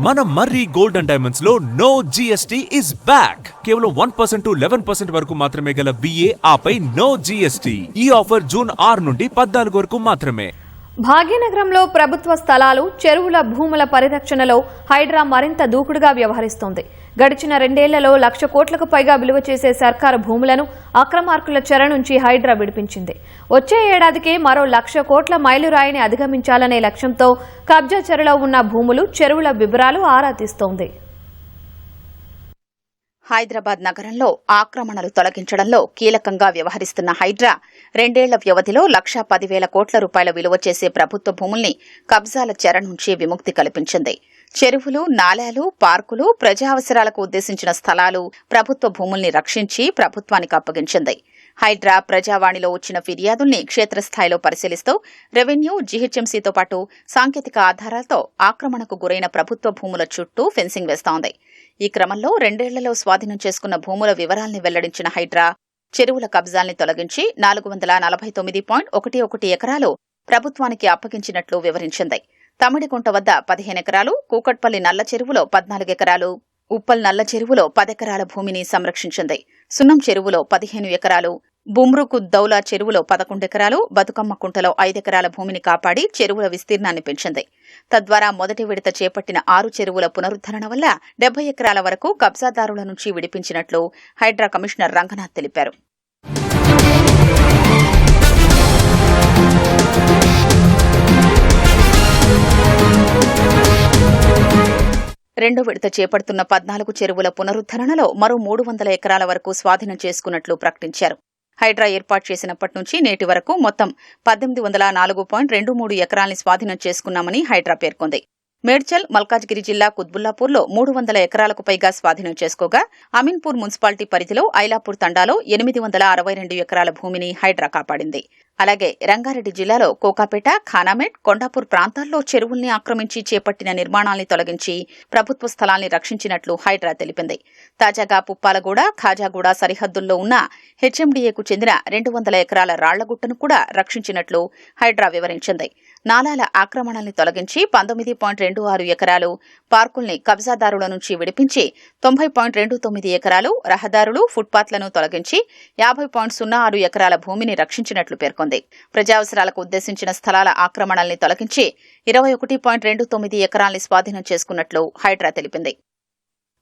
మన మర్రి gold and diamonds లో no GST is back. కేవలం 1% టు 11% వరకు మాత్రమే గల బిఏ ఆపై నో జిఎస్టీ. ఈ ఆఫర్ జూన్ 6 నుండి 14 వరకు మాత్రమే. భాగ్యనగరంలో ప్రభుత్వ స్థలాలు, చెరువుల భూముల పరిరక్షణలో హైడ్రా మరింత దూకుడుగా వ్యవహరిస్తోంది. గడిచిన 2 ఏళ్లలో 1,00,000 కోట్లకు పైగా విలువ చేసే సర్కారు భూములను అక్రమార్కుల చెర నుంచి హైడ్రా విడిపించింది. వచ్చే ఏడాదికే మరో 1,00,000 కోట్ల మైలురాయిని అధిగమించాలనే లక్ష్యంతో కబ్జా చెరలో ఉన్న భూములు, చెరువుల వివరాలు ఆరా తీస్తోంది. హైదరాబాద్ నగరంలో ఆక్రమణలు తొలగించడంలో కీలకంగా వ్యవహరిస్తున్న హైడ్రా 2 ఏళ్ల వ్యవధిలో 1,10,000 కోట్ల రూపాయల విలువ చేసే ప్రభుత్వ భూముల్ని కబ్జాల చెర నుంచి విముక్తి కల్పించింది. చెరువులు, నాలాలు, పార్కులు, ప్రజా అవసరాలకు ఉద్దేశించిన స్థలాలు, ప్రభుత్వ భూముల్ని రక్షించి ప్రభుత్వానికి అప్పగించింది. హైడ్రా ప్రజావాణిలో వచ్చిన ఫిర్యాదుల్ని క్షేత్రస్థాయిలో పరిశీలిస్తూ రెవెన్యూ, జీహెచ్ఎంసీతో పాటు సాంకేతిక ఆధారాలతో ఆక్రమణకు గురైన ప్రభుత్వ భూముల చుట్టూ ఫెన్సింగ్ వేస్తోంది. ఈ క్రమంలో 2 ఏళ్లలో స్వాధీనం చేసుకున్న భూముల వివరాల్ని వెల్లడించిన హైడ్రా చెరువుల కబ్జాల్ని తొలగించి 449.11 ఎకరాలు ప్రభుత్వానికి అప్పగించినట్లు వివరించింది. తమిడికుంట వద్ద 15 ఎకరాలు, కూకట్పల్లి నల్ల చెరువులో 14 ఎకరాలు, ఉప్పల్ నల్ల చెరువులో 10 ఎకరాల భూమిని సంరక్షించింది. సున్నం చెరువులో 15 ఎకరాలు, బుమ్రుకు దౌలా చెరువులో 11 ఎకరాలు, బతుకమ్మ కుంటలో 5 ఎకరాల భూమిని కాపాడి చెరువుల విస్తీర్ణాన్ని పెంచింది. తద్వారా మొదటి విడత చేపట్టిన 6 చెరువుల పునరుద్దరణ వల్ల 70 ఎకరాల వరకు కబ్జాదారుల నుంచి విడిపించినట్లు హైడ్రా కమిషనర్ రంగనాథ్ తెలిపారు. రెండో విడత చేపడుతున్న 14 చెరువుల పునరుద్దరణలో మరో 300 ఎకరాల వరకు స్వాధీనం చేసుకున్నట్లు ప్రకటించారు. హైడ్రా ఏర్పాటు చేసినప్పటి నుంచి నేటి వరకు మొత్తం 1804.23 ఎకరాల్ని స్వాధీనం చేసుకున్నామని హైడ్రా పేర్కొంది. మేడ్చల్, మల్కాజ్గిరి జిల్లా కుత్బుల్లాపూర్లో 300 ఎకరాలకు పైగా స్వాధీనం చేసుకోగా అమీన్పూర్ మున్సిపాలిటీ పరిధిలో ఐలాపూర్ తండాలో 862 ఎకరాల భూమిని హైడ్రా కాపాడింది. అలాగే రంగారెడ్డి జిల్లాలో కోకాపేట, ఖానామేట్, కొండాపూర్ ప్రాంతాల్లో చెరువుల్ని ఆక్రమించి చేపట్టిన నిర్మాణాల్ని తొలగించి ప్రభుత్వ స్థలాల్ని రక్షించినట్లు హైడ్రా తెలిపింది. తాజాగా పుప్పాలగూడ, ఖాజాగూడ సరిహద్దుల్లో ఉన్న హెచ్ఎండీఏకు చెందిన 200 ఎకరాల రాళ్లగుట్టను కూడా రక్షించినట్లు హైడ్రా వివరించింది. నాలాల ఆక్రమణల్ని తొలగించి 19.26 ఎకరాలు, పార్కుల్ని కబ్జాదారుల నుంచి విడిపించి 90.29 ఎకరాలు, రహదారులు, ఫుట్పాత్లను తొలగించి 50.06 ఎకరాల భూమిని రక్షించినట్లు పేర్కొంది. ప్రజావసరాలకు ఉద్దేశించిన స్థలాల ఆక్రమణల్ని తొలగించి 21.29 ఎకరాల్ని స్వాధీనం చేసుకున్నట్లు హైడ్రా తెలిపింది.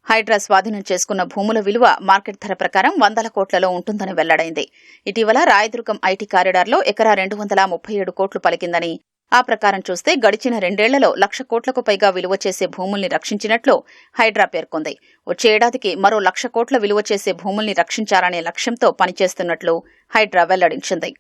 హైడ్రా స్వాధీనం చేసుకున్న భూముల విలువ మార్కెట్ ధర ప్రకారం 100 కోట్లలో ఉంటుందని వెల్లడైంది. ఇటీవల రాయదుర్గం ఐటీ కారిడార్లో ఎకరా 237 కోట్లు పలికిందని, ఆ ప్రకారం చూస్తే గడిచిన 2 ఏళ్లలో 1,00,000 కోట్లకు పైగా విలువ చేసే భూముల్ని రక్షించినట్లు హైడ్రా పేర్కొంది. వచ్చే ఏడాదికి మరో 1,00,000 కోట్ల విలువ చేసే భూముల్ని రక్షించాలనే లక్ష్యంతో పనిచేస్తున్నట్లు హైడ్రా వెల్లడించింది.